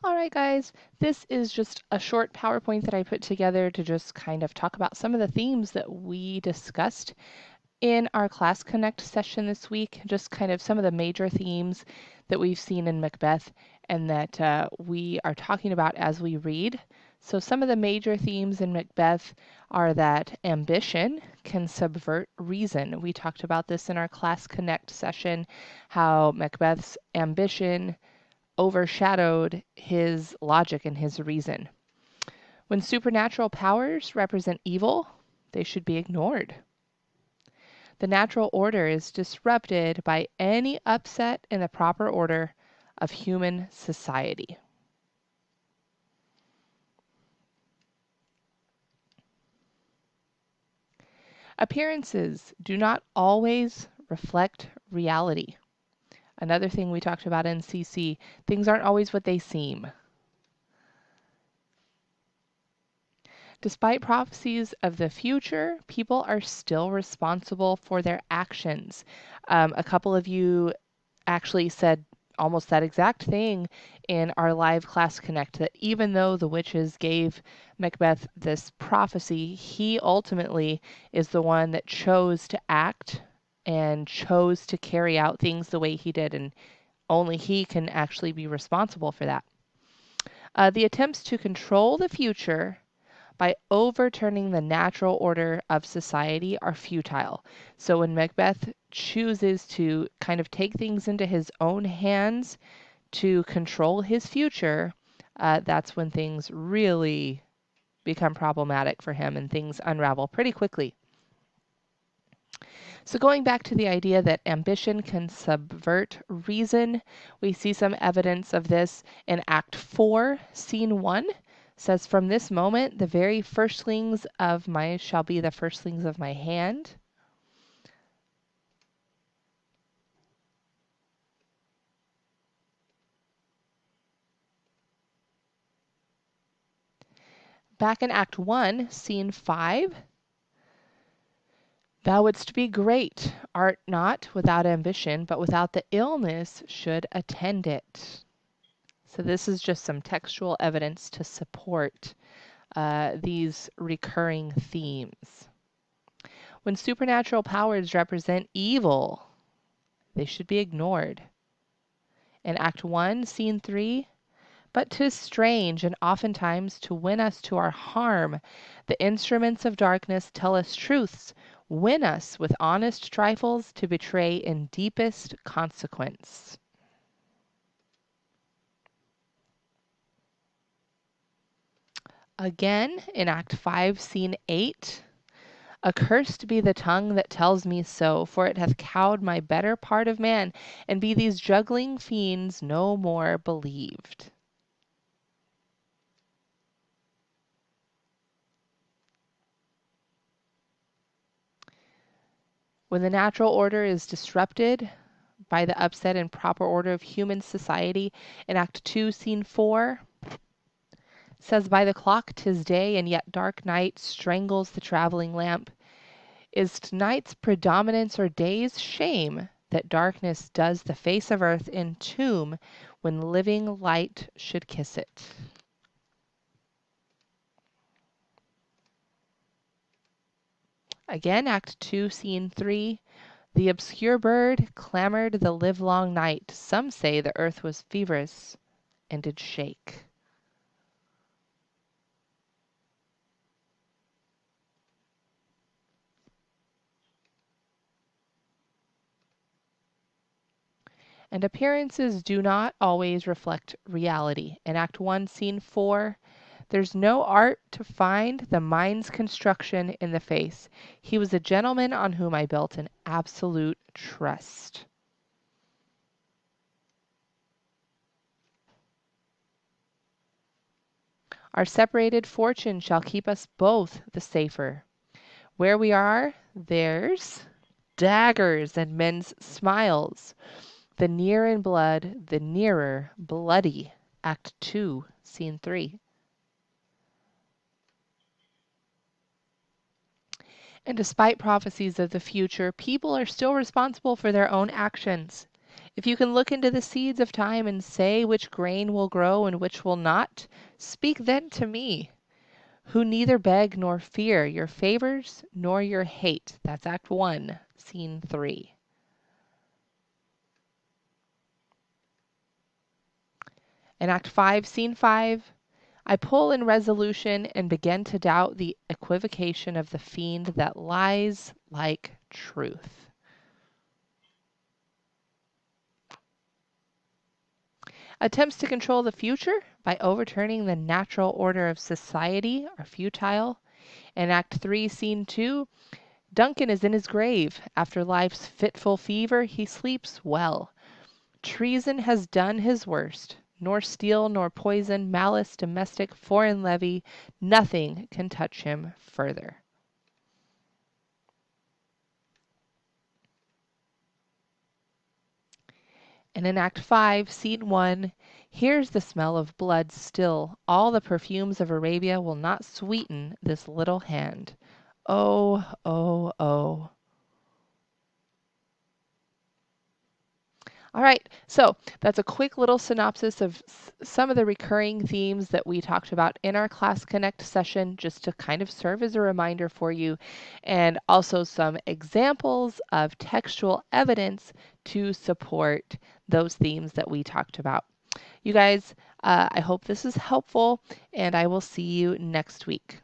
All right, guys, this is just a short PowerPoint that I put together to just kind of talk about some of the themes that we discussed in our Class Connect session this week, just kind of some of the major themes that we've seen in Macbeth and that we are talking about as we read. So some of the major themes in Macbeth are that ambition can subvert reason. We talked about this in our Class Connect session, how Macbeth's ambition overshadowed his logic and his reason. When supernatural powers represent evil, they should be ignored. The natural order is disrupted by any upset in the proper order of human society. Appearances do not always reflect reality. Another thing we talked about in CC, things aren't always what they seem. Despite prophecies of the future, people are still responsible for their actions. A couple of you actually said almost that exact thing in our live Class Connect, that even though the witches gave Macbeth this prophecy, he ultimately is the one that chose to act and chose to carry out things the way he did, and only he can actually be responsible for that. The attempts to control the future by overturning the natural order of society are futile. So when Macbeth chooses to kind of take things into his own hands to control his future, that's when things really become problematic for him and things unravel pretty quickly. So going back to the idea that ambition can subvert reason, we see some evidence of this in Act 4, Scene 1. Says, "From this moment, the very firstlings of my shall be the firstlings of my hand." Back in Act 1, Scene 5, "Thou wouldst be great, art not without ambition, but without the illness should attend it." So this is just some textual evidence to support these recurring themes. When supernatural powers represent evil, they should be ignored. In Act 1, Scene 3, "But 'tis strange, and oftentimes to win us to our harm, the instruments of darkness tell us truths, win us with honest trifles to betray in deepest consequence." Again, in Act 5, Scene 8, "Accursed be the tongue that tells me so, for it hath cowed my better part of man, and be these juggling fiends no more believed." When the natural order is disrupted by the upset and proper order of human society, in Act 2, Scene 4, says, "By the clock 'tis day, and yet dark night strangles the traveling lamp. Is night's predominance or day's shame, that darkness does the face of earth entomb when living light should kiss it?" Again, Act 2, Scene 3, "The obscure bird clamored the livelong night. Some say the earth was feverous and did shake." And appearances do not always reflect reality. In Act 1, Scene 4, "There's no art to find the mind's construction in the face. He was a gentleman on whom I built an absolute trust." "Our separated fortune shall keep us both the safer. Where we are, there's daggers and men's smiles. The near in blood, the nearer bloody." Act 2, Scene 3. And despite prophecies of the future, people are still responsible for their own actions. If you can look into the seeds of time and say which grain will grow and which will not, speak then to me, who neither beg nor fear your favors nor your hate. That's Act 1, Scene 3. In Act 5, Scene 5, I pull in resolution and begin to doubt the equivocation of the fiend that lies like truth. Attempts to control the future by overturning the natural order of society are futile. In Act 3, Scene 2, Duncan is in his grave. After life's fitful fever, he sleeps well. Treason has done his worst. Nor steel, nor poison, malice, domestic, foreign levy, nothing can touch him further. And in Act 5, Scene 1, here's the smell of blood still. All the perfumes of Arabia will not sweeten this little hand. Oh, oh, oh. All right, so that's a quick little synopsis of some of the recurring themes that we talked about in our Class Connect session, just to kind of serve as a reminder for you, and also some examples of textual evidence to support those themes that we talked about. You guys, I hope this is helpful, and I will see you next week.